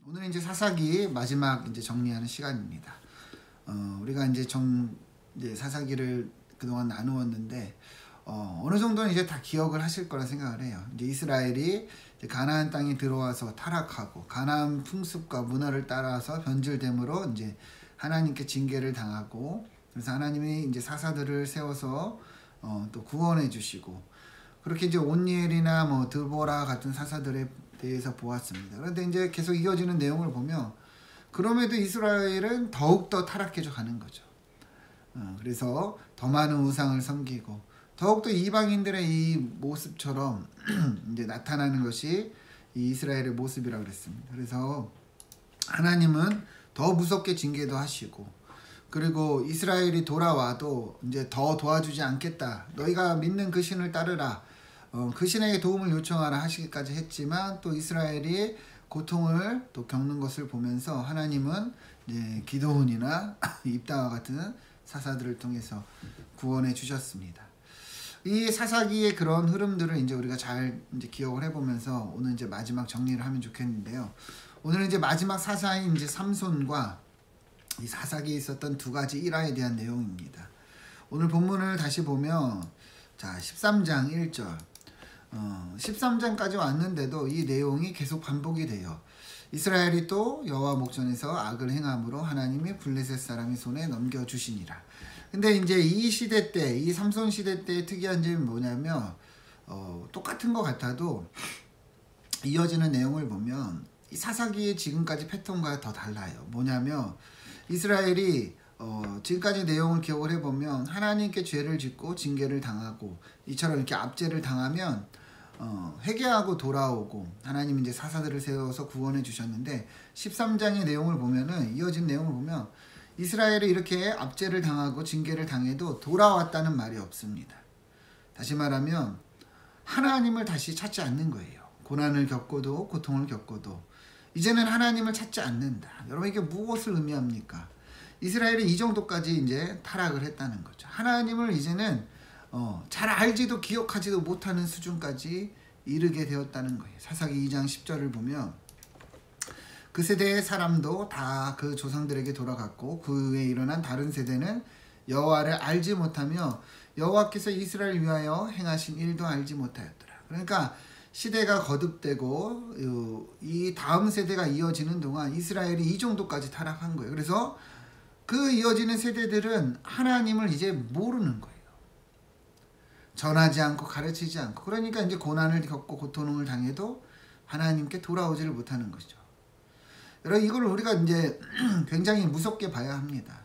오늘 이제 사사기 마지막 이제 정리하는 시간입니다. 우리가 이제 사사기를 그동안 나누었는데 어느 정도는 이제 다 기억을 하실 거라 생각을 해요. 이제 이스라엘이 이제 가나안 땅에 들어와서 타락하고 가나안 풍습과 문화를 따라서 변질됨으로 이제 하나님께 징계를 당하고, 그래서 하나님이 이제 사사들을 세워서 또 구원해 주시고, 그렇게 이제 온니엘이나 뭐 드보라 같은 사사들에 대해서 보았습니다. 그런데 이제 계속 이어지는 내용을 보면 그럼에도 이스라엘은 더욱더 타락해져 가는 거죠. 그래서 더 많은 우상을 섬기고 더욱더 이방인들의 이 모습처럼 이제 나타나는 것이 이 이스라엘의 모습이라고 그랬습니다. 그래서 하나님은 더 무섭게 징계도 하시고, 그리고 이스라엘이 돌아와도 이제 더 도와주지 않겠다, 너희가 믿는 그 신을 따르라, 그 신에게 도움을 요청하라 하시기까지 했지만, 또 이스라엘이 고통을 또 겪는 것을 보면서 하나님은 이제 기드온이나 입다와 같은 사사들을 통해서 구원해 주셨습니다. 이 사사기의 그런 흐름들을 이제 우리가 잘 이제 기억을 해보면서 오늘 이제 마지막 정리를 하면 좋겠는데요. 오늘은 이제 마지막 사사인 이제 삼손과 이 사사기에 있었던 두 가지 일화에 대한 내용입니다. 오늘 본문을 다시 보면 자 13장 1절 13장까지 왔는데도 이 내용이 계속 반복이 돼요. 이스라엘이 또 여호와 목전에서 악을 행함으로 하나님이 블레셋 사람의 손에 넘겨주시니라. 근데 이제 이 시대 때, 이 삼손 시대 때의 특이한 점이 뭐냐면 똑같은 것 같아도 이어지는 내용을 보면 이 사사기의 지금까지 패턴과 더 달라요. 뭐냐면 이스라엘이 지금까지 내용을 기억을 해보면 하나님께 죄를 짓고 징계를 당하고 이처럼 이렇게 압제를 당하면 회개하고 돌아오고 하나님 이제 사사들을 세워서 구원해 주셨는데, 13장의 내용을 보면은, 이어진 내용을 보면 이스라엘이 이렇게 압제를 당하고 징계를 당해도 돌아왔다는 말이 없습니다. 다시 말하면 하나님을 다시 찾지 않는 거예요. 고난을 겪고도 고통을 겪고도 이제는 하나님을 찾지 않는다. 여러분, 이게 무엇을 의미합니까? 이스라엘이 이 정도까지 이제 타락을 했다는 거죠. 하나님을 이제는 잘 알지도 기억하지도 못하는 수준까지 이르게 되었다는 거예요. 사사기 2장 10절을 보면 그 세대의 사람도 다 그 조상들에게 돌아갔고 그 후에 일어난 다른 세대는 여호와를 알지 못하며 여호와께서 이스라엘 위하여 행하신 일도 알지 못하였더라. 그러니까 시대가 거듭되고 이 다음 세대가 이어지는 동안 이스라엘이 이 정도까지 타락한 거예요. 그래서 그 이어지는 세대들은 하나님을 이제 모르는 거예요. 전하지 않고 가르치지 않고, 그러니까 이제 고난을 겪고 고통을 당해도 하나님께 돌아오지를 못하는 것이죠. 여러분, 이걸 우리가 이제 굉장히 무섭게 봐야 합니다.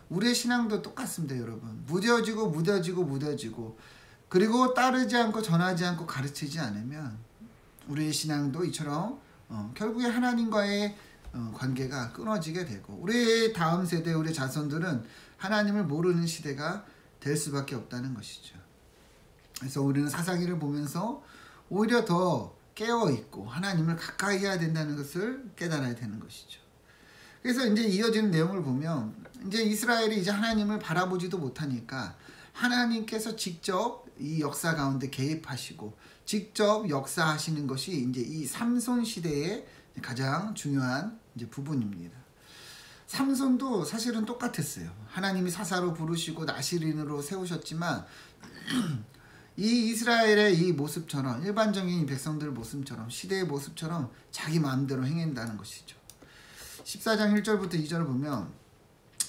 우리의 신앙도 똑같습니다, 여러분. 무뎌지고 그리고 따르지 않고 전하지 않고 가르치지 않으면 우리의 신앙도 이처럼 결국에 하나님과의 관계가 끊어지게 되고, 우리의 다음 세대, 우리 자손들은 하나님을 모르는 시대가 될 수밖에 없다는 것이죠. 그래서 우리는 사사기를 보면서 오히려 더 깨어있고 하나님을 가까이 해야 된다는 것을 깨달아야 되는 것이죠. 그래서 이제 이어지는 내용을 보면 이제 이스라엘이 이제 하나님을 바라보지도 못하니까 하나님께서 직접 이 역사 가운데 개입하시고 직접 역사하시는 것이 이제 이 삼손 시대의 가장 중요한 이제 부분입니다. 삼손도 사실은 똑같았어요. 하나님이 사사로 부르시고 나시린으로 세우셨지만 이 이스라엘의 이 모습처럼, 일반적인 백성들 모습처럼, 시대의 모습처럼 자기 마음대로 행한다는 것이죠. 14장 1절부터 2절을 보면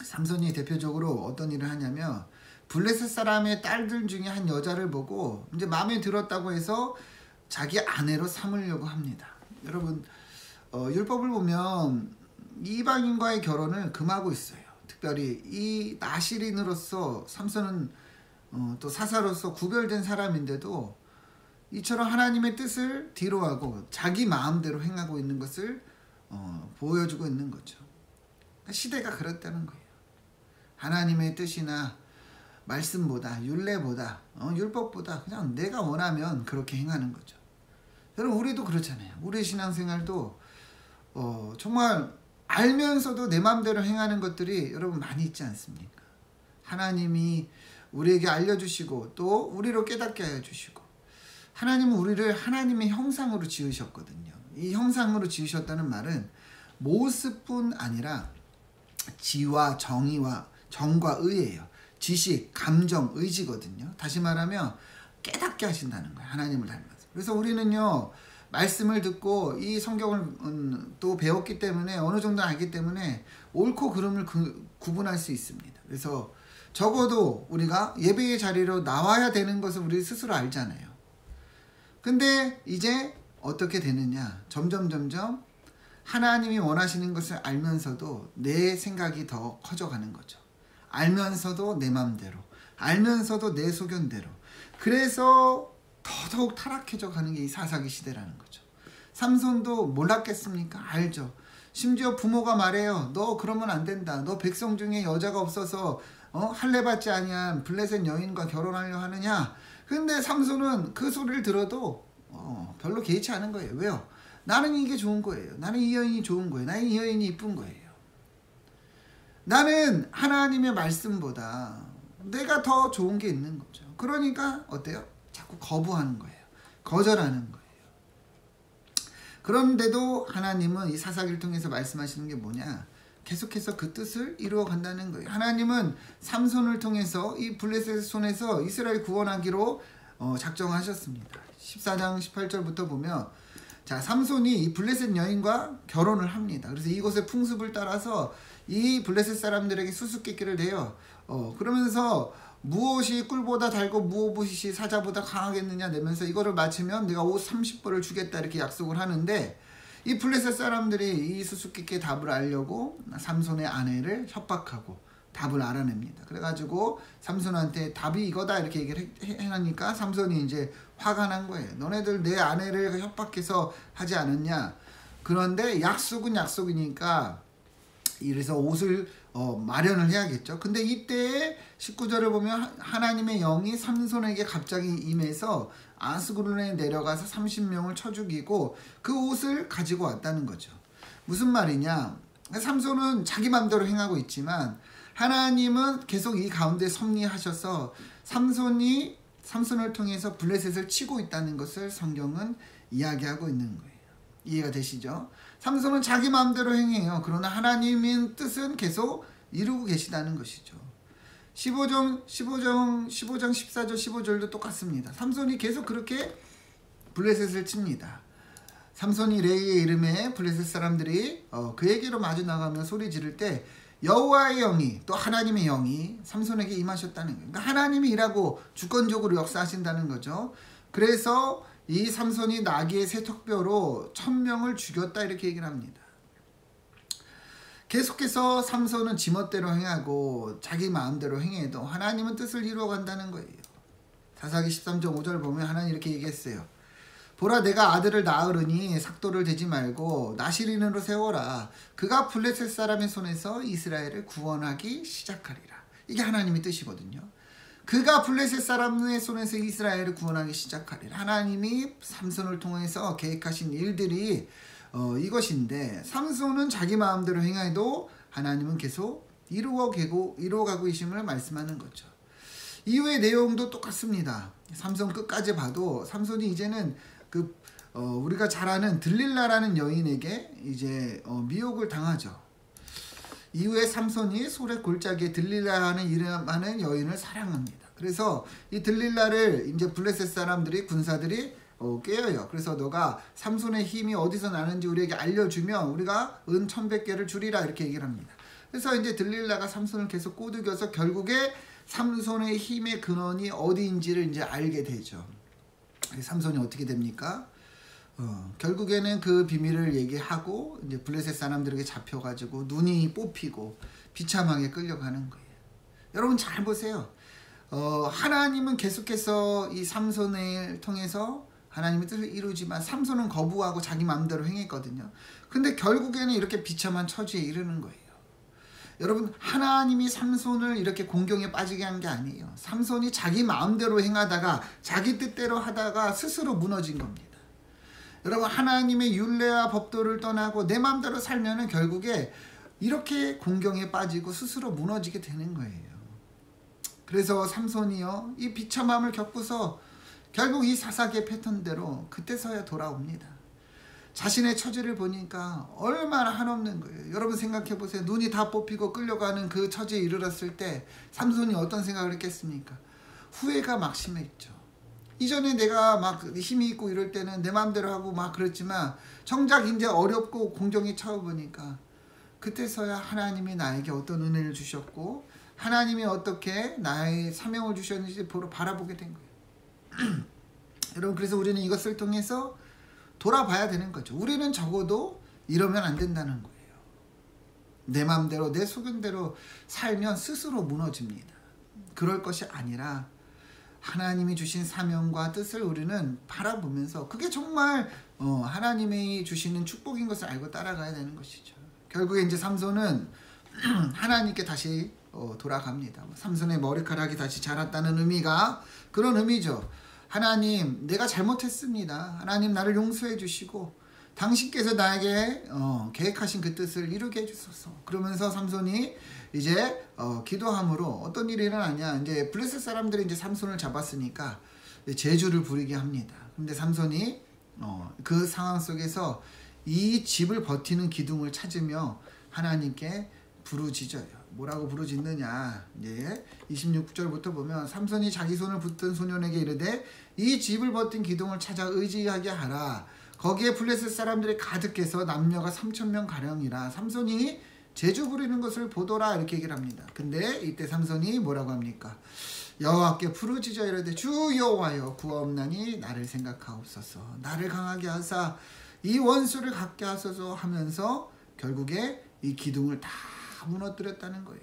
삼손이 대표적으로 어떤 일을 하냐면 블레셋 사람의 딸들 중에 한 여자를 보고 이제 마음에 들었다고 해서 자기 아내로 삼으려고 합니다. 여러분, 율법을 보면 이방인과의 결혼을 금하고 있어요. 특별히 이 나시린으로서 삼손은 또 사사로서 구별된 사람인데도 이처럼 하나님의 뜻을 뒤로하고 자기 마음대로 행하고 있는 것을 보여주고 있는 거죠. 시대가 그렇다는 거예요. 하나님의 뜻이나 말씀보다, 율례보다, 율법보다 그냥 내가 원하면 그렇게 행하는 거죠. 여러분, 우리도 그렇잖아요. 우리의 신앙생활도 정말 알면서도 내 마음대로 행하는 것들이 여러분 많이 있지 않습니까? 하나님이 우리에게 알려주시고 또 우리로 깨닫게 해주시고, 하나님은 우리를 하나님의 형상으로 지으셨거든요. 이 형상으로 지으셨다는 말은 모습뿐 아니라 지와 정과 의예요. 지식, 감정, 의지거든요. 다시 말하면 깨닫게 하신다는 거예요. 하나님을 닮아서. 그래서 우리는요, 말씀을 듣고 이 성경을 또 배웠기 때문에 어느 정도 알기 때문에 옳고 그름을 구분할 수 있습니다. 그래서 적어도 우리가 예배의 자리로 나와야 되는 것을 우리 스스로 알잖아요. 근데 이제 어떻게 되느냐? 점점 하나님이 원하시는 것을 알면서도 내 생각이 더 커져가는 거죠. 알면서도 내 마음대로, 알면서도 내 소견대로. 그래서 더더욱 타락해져 가는 게 이 사사기 시대라는 거죠. 삼손도 몰랐겠습니까? 알죠. 심지어 부모가 말해요. 너 그러면 안 된다. 너 백성 중에 여자가 없어서 할례받지 아니한 블레셋 여인과 결혼하려 하느냐? 근데 삼손은 그 소리를 들어도 별로 개의치 않은 거예요. 왜요? 나는 이게 좋은 거예요. 나는 이 여인이 좋은 거예요. 나는 이 여인이 이쁜 거예요. 나는 하나님의 말씀보다 내가 더 좋은 게 있는 거죠. 그러니까 어때요? 자꾸 거부하는 거예요. 거절하는 거예요. 그런데도 하나님은 이 사사기를 통해서 말씀하시는 게 뭐냐? 계속해서 그 뜻을 이루어 간다는 거예요. 하나님은 삼손을 통해서 이 블레셋의 손에서 이스라엘 구원하기로 작정하셨습니다. 14장 18절부터 보면 자, 삼손이 이 블레셋 여인과 결혼을 합니다. 그래서 이곳의 풍습을 따라서 이 블레셋 사람들에게 수수께끼를 내요. 그러면서 무엇이 꿀보다 달고 무엇이 사자보다 강하겠느냐 내면서 이거를 맞추면 내가 옷 30벌을 주겠다 이렇게 약속을 하는데 이 블레셋 사람들이 이 수수께끼의 답을 알려고 삼손의 아내를 협박하고 답을 알아냅니다. 그래가지고 삼손한테 답이 이거다 이렇게 얘기를 해하니까 삼손이 이제 화가 난 거예요. 너네들 내 아내를 협박해서 하지 않았냐. 그런데 약속은 약속이니까 이래서 옷을 마련을 해야겠죠. 근데 이때 19절을 보면 하나님의 영이 삼손에게 갑자기 임해서 아스구른에 내려가서 30명을 쳐 죽이고 그 옷을 가지고 왔다는 거죠. 무슨 말이냐. 삼손은 자기 마음대로 행하고 있지만 하나님은 계속 이 가운데 섭리하셔서 삼손을 통해서 블레셋을 치고 있다는 것을 성경은 이야기하고 있는 거예요. 이해가 되시죠? 삼손은 자기 마음대로 행해요. 그러나 하나님의 뜻은 계속 이루고 계시다는 것이죠. 15장 14절 15절도 똑같습니다. 삼손이 계속 그렇게 블레셋을 칩니다. 삼손이 레이의 이름에 블레셋 사람들이 그에게로 마주 나가며 소리 지를 때 여호와의 영이 또 하나님의 영이 삼손에게 임하셨다는 거예요. 그러니까 하나님이 일하고 주권적으로 역사하신다는 거죠. 그래서 이 삼손이 나귀의 세턱뼈로 1000명을 죽였다 이렇게 얘기를 합니다. 계속해서 삼손은 지멋대로 행하고 자기 마음대로 행해도 하나님은 뜻을 이루어간다는 거예요. 사사기 13장 5절 보면 하나님 이렇게 얘기했어요. 보라 내가 아들을 낳으리니 삭도를 대지 말고 나시린으로 세워라. 그가 블레셋 사람의 손에서 이스라엘을 구원하기 시작하리라. 이게 하나님의 뜻이거든요. 그가 블레셋 사람의 손에서 이스라엘을 구원하기 시작하리라. 하나님이 삼손을 통해서 계획하신 일들이 이것인데 삼손은 자기 마음대로 행해도 하나님은 계속 이루어가고 계심을 말씀하는 거죠. 이후의 내용도 똑같습니다. 삼손 끝까지 봐도 삼손이 이제는 우리가 잘 아는 들릴라라는 여인에게 이제 미혹을 당하죠. 이후에 삼손이 소래 골짜기에 들릴라라는 이름하는 여인을 사랑합니다. 그래서 이 들릴라를 이제 블레셋 사람들이 군사들이 깨어요. 그래서 너가 삼손의 힘이 어디서 나는지 우리에게 알려주면 우리가 은 1100개를 주리라 이렇게 얘기를 합니다. 그래서 이제 들릴라가 삼손을 계속 꼬드겨서 결국에 삼손의 힘의 근원이 어디인지를 이제 알게 되죠. 삼손이 어떻게 됩니까? 결국에는 그 비밀을 얘기하고 이제 블레셋 사람들에게 잡혀가지고 눈이 뽑히고 비참하게 끌려가는 거예요. 여러분 잘 보세요. 하나님은 계속해서 이 삼손을 통해서 하나님의 뜻을 이루지만 삼손은 거부하고 자기 마음대로 행했거든요. 근데 결국에는 이렇게 비참한 처지에 이르는 거예요. 여러분 하나님이 삼손을 이렇게 공경에 빠지게 한 게 아니에요. 삼손이 자기 마음대로 행하다가 자기 뜻대로 하다가 스스로 무너진 겁니다. 여러분 하나님의 율례와 법도를 떠나고 내 마음대로 살면은 결국에 이렇게 공경에 빠지고 스스로 무너지게 되는 거예요. 그래서 삼손이요 이 비참함을 겪고서 결국 이 사사기의 패턴대로 그때서야 돌아옵니다. 자신의 처지를 보니까 얼마나 한없는 거예요. 여러분 생각해 보세요. 눈이 다 뽑히고 끌려가는 그 처지에 이르렀을 때 삼손이 어떤 생각을 했겠습니까? 후회가 막 심했죠. 이전에 내가 막 힘이 있고 이럴 때는 내 마음대로 하고 막 그랬지만 정작 이제 어렵고 공경에 처해보니까 그때서야 하나님이 나에게 어떤 은혜를 주셨고 하나님이 어떻게 나의 사명을 주셨는지 바라보게 된 거예요. 여러분 그래서 우리는 이것을 통해서 돌아봐야 되는 거죠. 우리는 적어도 이러면 안 된다는 거예요. 내 마음대로 내 소견대로 살면 스스로 무너집니다. 그럴 것이 아니라 하나님이 주신 사명과 뜻을 우리는 바라보면서 그게 정말 하나님이 주시는 축복인 것을 알고 따라가야 되는 것이죠. 결국에 이제 삼손은 하나님께 다시 돌아갑니다. 삼손의 머리카락이 다시 자랐다는 의미가 그런 의미죠. 하나님 내가 잘못했습니다. 하나님 나를 용서해 주시고 당신께서 나에게 계획하신 그 뜻을 이루게 해주소서. 그러면서 삼손이 이제 기도함으로 어떤 일이 일어나냐, 이제 블레셋 사람들이 이제 삼손을 잡았으니까 제주를 부리게 합니다. 근데 삼손이 그 상황 속에서 이 집을 버티는 기둥을 찾으며 하나님께 부르짖어요. 뭐라고 부르짖느냐, 이제 26절부터 보면 삼손이 자기 손을 붙든 소년에게 이르되 이 집을 버틴 기둥을 찾아 의지하게 하라. 거기에 블레셋 사람들이 가득해서 남녀가 3,000명 가량이라. 삼손이 제주 부리는 것을 보더라, 이렇게 얘기를 합니다. 근데 이때 삼손이 뭐라고 합니까? 여호와께 부르짖어 이르되 주 여호와여 구하옵나니 나를 생각하옵소서. 나를 강하게 하사 이 원수를 갖게 하소서 하면서 결국에 이 기둥을 다 무너뜨렸다는 거예요.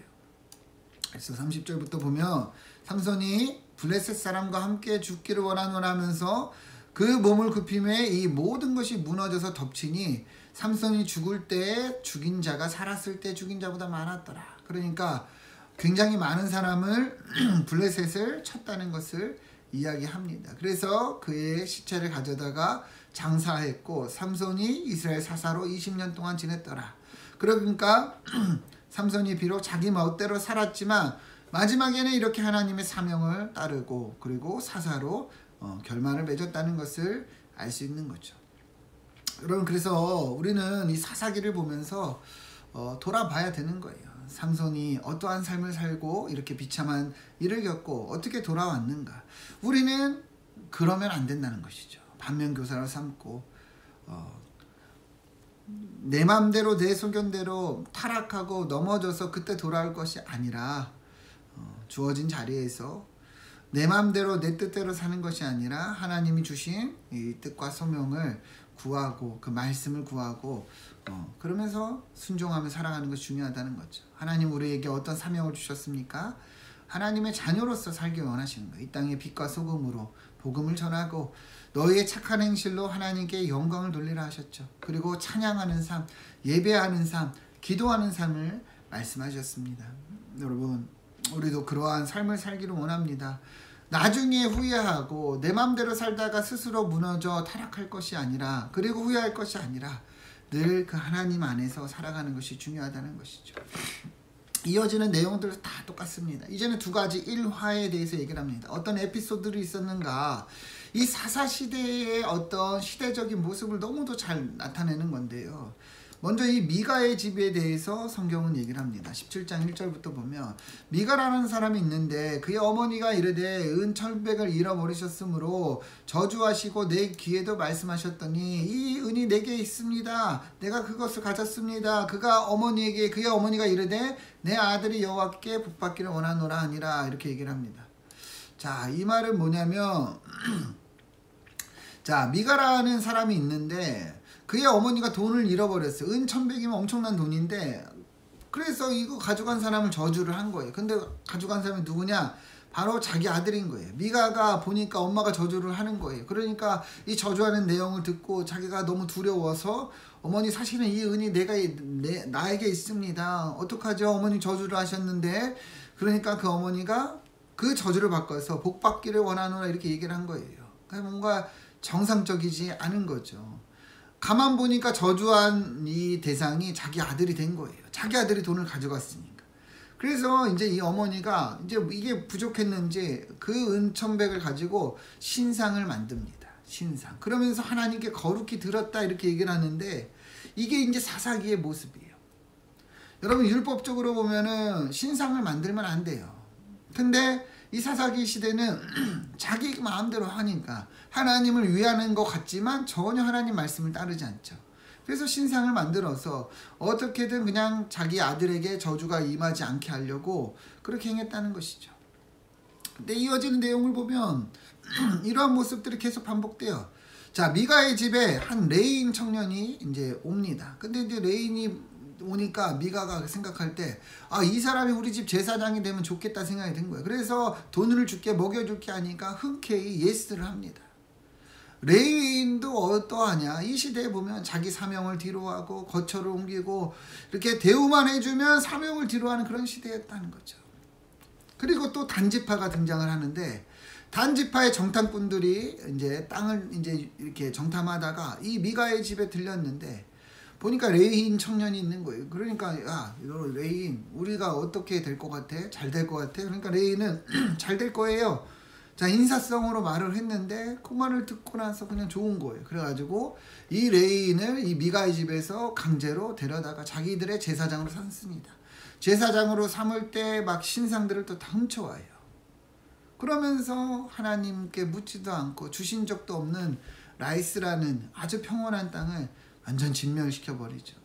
그래서 30절부터 보면 삼손이 블레셋 사람과 함께 죽기를 원하노라 하면서 그 몸을 굽힘에 이 모든 것이 무너져서 덮치니 삼손이 죽을 때 죽인 자가 살았을 때 죽인 자보다 많았더라. 그러니까 굉장히 많은 사람을 블레셋을 쳤다는 것을 이야기합니다. 그래서 그의 시체를 가져다가 장사했고 삼손이 이스라엘 사사로 20년 동안 지냈더라. 그러니까 삼손이 비록 자기 멋대로 살았지만 마지막에는 이렇게 하나님의 사명을 따르고 그리고 사사로 결말을 맺었다는 것을 알 수 있는 거죠. 여러분 그래서 우리는 이 사사기를 보면서 돌아봐야 되는 거예요. 삼손이 어떠한 삶을 살고 이렇게 비참한 일을 겪고 어떻게 돌아왔는가. 우리는 그러면 안 된다는 것이죠. 반면교사로 삼고 내 맘대로 내 소견대로 타락하고 넘어져서 그때 돌아올 것이 아니라 주어진 자리에서 내 맘대로 내 뜻대로 사는 것이 아니라 하나님이 주신 이 뜻과 소명을 구하고 그 말씀을 구하고 그러면서 순종하며 살아가는 것이 중요하다는 거죠. 하나님 우리에게 어떤 사명을 주셨습니까? 하나님의 자녀로서 살기 원하시는 거예요. 이 땅의 빛과 소금으로 복음을 전하고 너희의 착한 행실로 하나님께 영광을 돌리라 하셨죠. 그리고 찬양하는 삶, 예배하는 삶, 기도하는 삶을 말씀하셨습니다. 여러분 우리도 그러한 삶을 살기를 원합니다. 나중에 후회하고 내 맘대로 살다가 스스로 무너져 타락할 것이 아니라 그리고 후회할 것이 아니라 늘 그 하나님 안에서 살아가는 것이 중요하다는 것이죠. 이어지는 내용들은 다 똑같습니다. 이제는 두 가지 일화에 대해서 얘기를 합니다. 어떤 에피소드들이 있었는가, 이 사사시대의 어떤 시대적인 모습을 너무도 잘 나타내는 건데요. 먼저 이 미가의 집에 대해서 성경은 얘기를 합니다. 17장 1절부터 보면 미가라는 사람이 있는데 그의 어머니가 이르되 은천백을 잃어버리셨으므로 저주하시고 내 귀에도 말씀하셨더니 이 은이 내게 있습니다. 내가 그것을 가졌습니다. 그의 어머니가 이르되 내 아들이 여호와께 복받기를 원하노라 하니라, 이렇게 얘기를 합니다. 자, 이 말은 뭐냐면 자, 미가라는 사람이 있는데 그의 어머니가 돈을 잃어버렸어요. 은천백이면 엄청난 돈인데 그래서 이거 가져간 사람을 저주를 한 거예요. 근데 가져간 사람이 누구냐? 바로 자기 아들인 거예요. 미가가 보니까 엄마가 저주를 하는 거예요. 그러니까 이 저주하는 내용을 듣고 자기가 너무 두려워서 어머니 사실은 이 은이 나에게 있습니다. 어떡하죠? 어머니 저주를 하셨는데. 그러니까 그 어머니가 그 저주를 바꿔서 복받기를 원하노라, 이렇게 얘기를 한 거예요. 그러니까 뭔가 정상적이지 않은 거죠. 가만 보니까 저주한 이 대상이 자기 아들이 된 거예요. 자기 아들이 돈을 가져갔으니까. 그래서 이제 이 어머니가 이제 이게 부족했는지 그 은천백을 가지고 신상을 만듭니다. 신상. 그러면서 하나님께 거룩히 들었다 이렇게 얘기를 하는데 이게 이제 사사기의 모습이에요. 여러분 율법적으로 보면은 신상을 만들면 안 돼요. 근데 이 사사기 시대는 자기 마음대로 하니까 하나님을 위하는 것 같지만 전혀 하나님 말씀을 따르지 않죠. 그래서 신상을 만들어서 어떻게든 그냥 자기 아들에게 저주가 임하지 않게 하려고 그렇게 행했다는 것이죠. 근데 이어지는 내용을 보면 이러한 모습들이 계속 반복돼요. 자, 미가의 집에 한 레인 청년이 이제 옵니다. 근데 이제 레인이 오니까 미가가 생각할 때, 이 사람이 우리 집 제사장이 되면 좋겠다 생각이 든 거예요. 그래서 돈을 줄게, 먹여줄게 하니까 흔쾌히 예스를 합니다. 레인도 어떠하냐? 이 시대에 보면 자기 사명을 뒤로하고 거처를 옮기고 이렇게 대우만 해주면 사명을 뒤로하는 그런 시대였다는 거죠. 그리고 또 단지파가 등장을 하는데 단지파의 정탐꾼들이 이제 땅을 이제 이렇게 정탐하다가 이 미가의 집에 들렸는데 보니까 레인 청년이 있는 거예요. 그러니까 야, 너 레인 우리가 어떻게 될 것 같아? 잘 될 것 같아? 그러니까 레인은 잘 될 거예요. 자, 인사성으로 말을 했는데 그 말을 듣고 나서 그냥 좋은 거예요. 그래가지고 이 레인을 이 미가의 집에서 강제로 데려다가 자기들의 제사장으로 삼습니다. 제사장으로 삼을 때 막 신상들을 또 다 훔쳐와요. 그러면서 하나님께 묻지도 않고 주신 적도 없는 라이스라는 아주 평온한 땅을 완전 진멸시켜버리죠.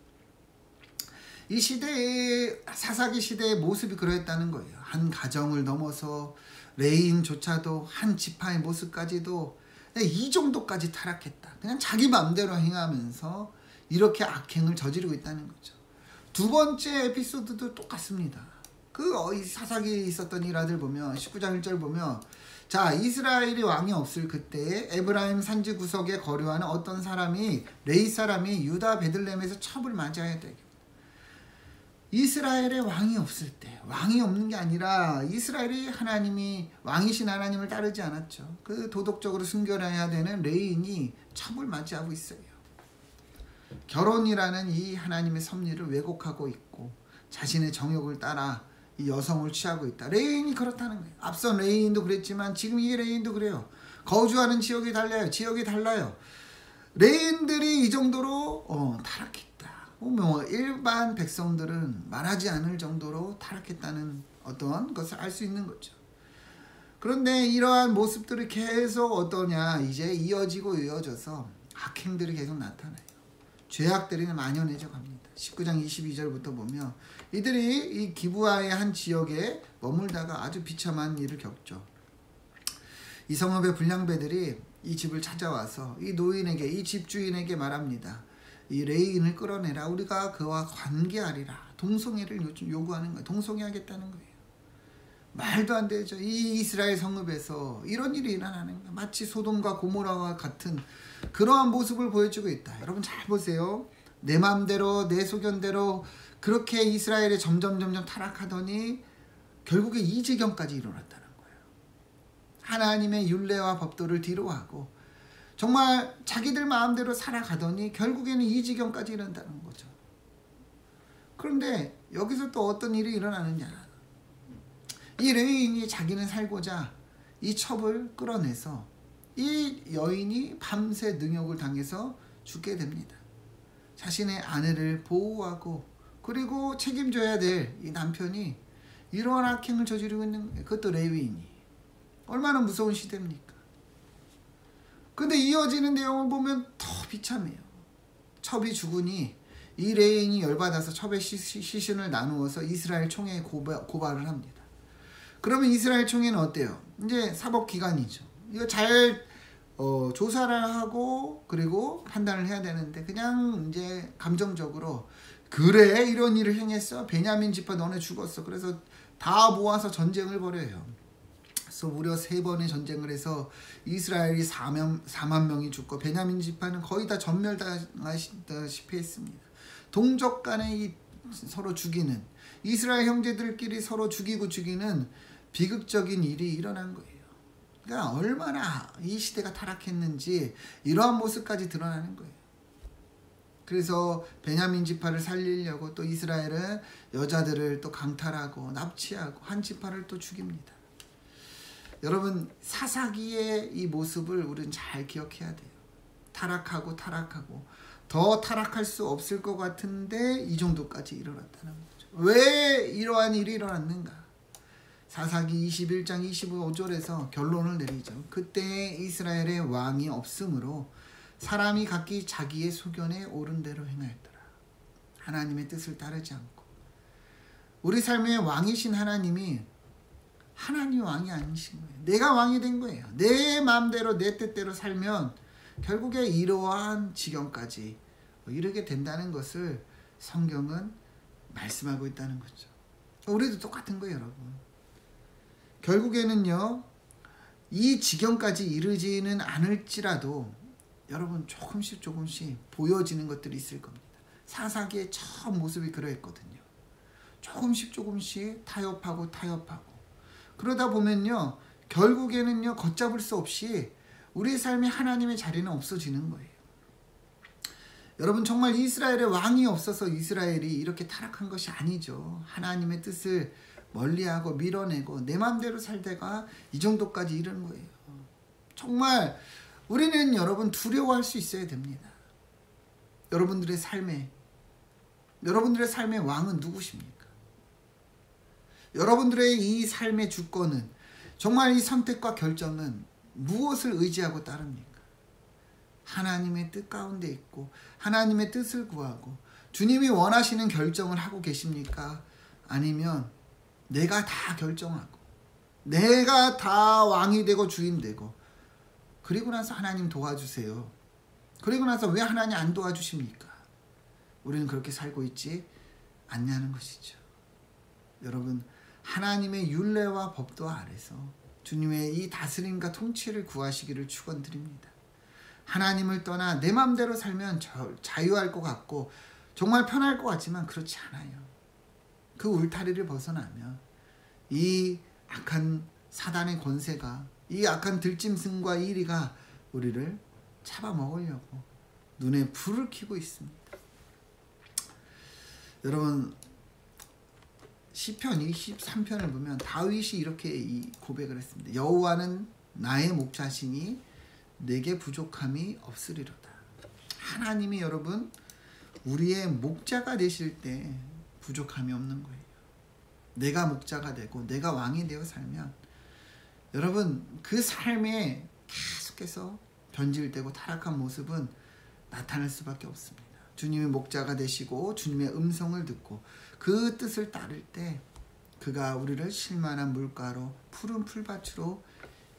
이 시대의 사사기 시대의 모습이 그러했다는 거예요. 한 가정을 넘어서 레인조차도 한 지파의 모습까지도 이 정도까지 타락했다. 그냥 자기 마음대로 행하면서 이렇게 악행을 저지르고 있다는 거죠. 두 번째 에피소드도 똑같습니다. 그 사사기에 있었던 일화들 보면 19장 1절 보면 자, 이스라엘이 왕이 없을 그때에 에브라임 산지 구석에 거류하는 어떤 사람이 레이 사람이 유다 베들레헴에서 첩을 맞이하였다. 이스라엘에 왕이 없을 때, 왕이 없는 게 아니라 이스라엘이 하나님이 왕이신 하나님을 따르지 않았죠. 그 도덕적으로 순결해야 되는 레인이 첩을 맞이하고 있어요. 결혼이라는 이 하나님의 섭리를 왜곡하고 있고 자신의 정욕을 따라 이 여성을 취하고 있다. 레인이 그렇다는 거예요. 앞선 레인도 그랬지만 지금 이 레인도 그래요. 거주하는 지역이 달라요. 지역이 달라요. 레인들이 이 정도로 타락했다. 뭐 일반 백성들은 말하지 않을 정도로 타락했다는 어떤 것을 알 수 있는 거죠. 그런데 이러한 모습들이 계속 어떠냐, 이제 이어져서 악행들이 계속 나타나요. 죄악들이 만연해져 갑니다. 19장 22절부터 보면 이들이 이 기브아의 한 지역에 머물다가 아주 비참한 일을 겪죠. 이 성읍의 불량배들이 이 집을 찾아와서 이 노인에게, 이 집주인에게 말합니다. 이 레인을 끌어내라. 우리가 그와 관계하리라. 동성애를 요구하는 거예요. 동성애하겠다는 거예요. 말도 안 되죠. 이 이스라엘 성읍에서 이런 일이 일어나는 거예요. 마치 소돔과 고모라와 같은 그러한 모습을 보여주고 있다. 여러분 잘 보세요. 내 마음대로 내 소견대로 그렇게 이스라엘이 점점 타락하더니 결국에 이 지경까지 일어났다는 거예요. 하나님의 율례와 법도를 뒤로하고 정말 자기들 마음대로 살아가더니 결국에는 이 지경까지 이른다는 거죠. 그런데 여기서 또 어떤 일이 일어나느냐. 이 레인이 자기는 살고자 이 첩을 끌어내서 이 여인이 밤새 능욕을 당해서 죽게 됩니다. 자신의 아내를 보호하고 그리고 책임져야 될 이 남편이 이러한 악행을 저지르고 있는 거예요. 그것도 레위인이. 얼마나 무서운 시대입니까? 근데 이어지는 내용을 보면 더 비참해요. 첩이 죽으니 이 레인이 열받아서 첩의 시신을 나누어서 이스라엘 총회에 고발을 합니다. 그러면 이스라엘 총회는 어때요? 이제 사법기관이죠. 이거 잘 조사를 하고 그리고 판단을 해야 되는데 그냥 이제 감정적으로 그래 이런 일을 행했어. 베냐민 지파 너네 죽었어. 그래서 다 모아서 전쟁을 벌여요. 그래서 무려 3번의 전쟁을 해서 이스라엘이 4만 명이 죽고 베냐민 지파는 거의 다 전멸다시피 했습니다. 동족 간에 이 서로 죽이는 이스라엘 형제들끼리 서로 죽이는 비극적인 일이 일어난 거예요. 그러니까 얼마나 이 시대가 타락했는지 이러한 모습까지 드러나는 거예요. 그래서 베냐민 지파를 살리려고 또 이스라엘은 여자들을 또 강탈하고 납치하고 한 지파를 또 죽입니다. 여러분 사사기의 이 모습을 우리는 잘 기억해야 돼요. 타락하고 더 타락할 수 없을 것 같은데 이 정도까지 일어났다는 거죠. 왜 이러한 일이 일어났는가? 사사기 21장 25절에서 결론을 내리죠. 그때 이스라엘의 왕이 없으므로 사람이 각기 자기의 소견에 옳은 대로 행하였더라. 하나님의 뜻을 따르지 않고. 우리 삶의 왕이신 하나님이 왕이 아니신 거예요. 내가 왕이 된 거예요. 내 마음대로 내 뜻대로 살면 결국에 이러한 지경까지 이르게 된다는 것을 성경은 말씀하고 있다는 거죠. 우리도 똑같은 거예요, 여러분. 결국에는요, 이 지경까지 이르지는 않을지라도 여러분 조금씩 보여지는 것들이 있을 겁니다. 사사기의 처음 모습이 그러했거든요. 조금씩 타협하고 그러다 보면요, 결국에는요, 걷잡을 수 없이 우리의 삶에 하나님의 자리는 없어지는 거예요. 여러분 정말 이스라엘의 왕이 없어서 이스라엘이 이렇게 타락한 것이 아니죠. 하나님의 뜻을 멀리하고 밀어내고 내 마음대로 살다가 이 정도까지 이르는 거예요. 정말 우리는 여러분 두려워할 수 있어야 됩니다. 여러분들의 삶의 왕은 누구십니까? 여러분들의 이 삶의 주권은, 정말 이 선택과 결정은 무엇을 의지하고 따릅니까? 하나님의 뜻 가운데 있고 하나님의 뜻을 구하고 주님이 원하시는 결정을 하고 계십니까? 아니면 내가 다 결정하고 내가 다 왕이 되고 주인 되고 그리고 나서 하나님 도와주세요. 그리고 나서 왜 하나님 안 도와주십니까? 우리는 그렇게 살고 있지 않냐는 것이죠. 여러분 하나님의 율례와 법도 아래서 주님의 이 다스림과 통치를 구하시기를 축원드립니다. 하나님을 떠나 내 마음대로 살면 자유할 것 같고 정말 편할 것 같지만 그렇지 않아요. 그 울타리를 벗어나면 이 악한 사단의 권세가, 이 악한 들짐승과 이리가 우리를 잡아먹으려고 눈에 불을 켜고 있습니다. 여러분 시편 23편을 보면 다윗이 이렇게 이 고백을 했습니다. 여호와는 나의 목자시니 내게 부족함이 없으리로다. 하나님이 여러분 우리의 목자가 되실 때 부족함이 없는 거예요. 내가 목자가 되고 내가 왕이 되어 살면 여러분 그 삶에 계속해서 변질되고 타락한 모습은 나타날 수밖에 없습니다. 주님의 목자가 되시고 주님의 음성을 듣고 그 뜻을 따를 때 그가 우리를 쉴만한 물가로 푸른 풀밭으로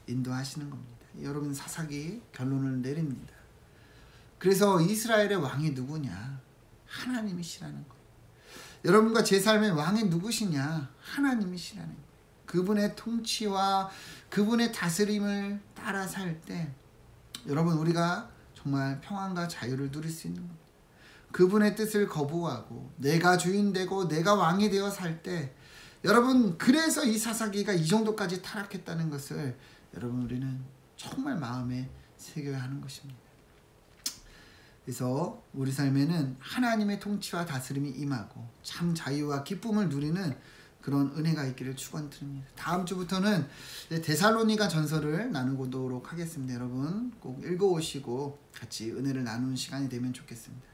인도하시는 겁니다. 여러분 사사기 결론을 내립니다. 그래서 이스라엘의 왕이 누구냐? 하나님이시라는 거예요. 여러분과 제 삶의 왕이 누구시냐? 하나님이시라는 거예요. 그분의 통치와 그분의 다스림을 따라 살 때 여러분 우리가 정말 평안과 자유를 누릴 수 있는 겁니다. 그분의 뜻을 거부하고 내가 주인 되고 내가 왕이 되어 살 때 여러분 그래서 이 사사기가 이 정도까지 타락했다는 것을 여러분 우리는 정말 마음에 새겨야 하는 것입니다. 그래서 우리 삶에는 하나님의 통치와 다스림이 임하고 참 자유와 기쁨을 누리는 그런 은혜가 있기를 축원드립니다. 다음 주부터는 데살로니가 전서를 나누도록 하겠습니다. 여러분 꼭 읽어오시고 같이 은혜를 나누는 시간이 되면 좋겠습니다.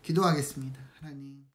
기도하겠습니다. 하나님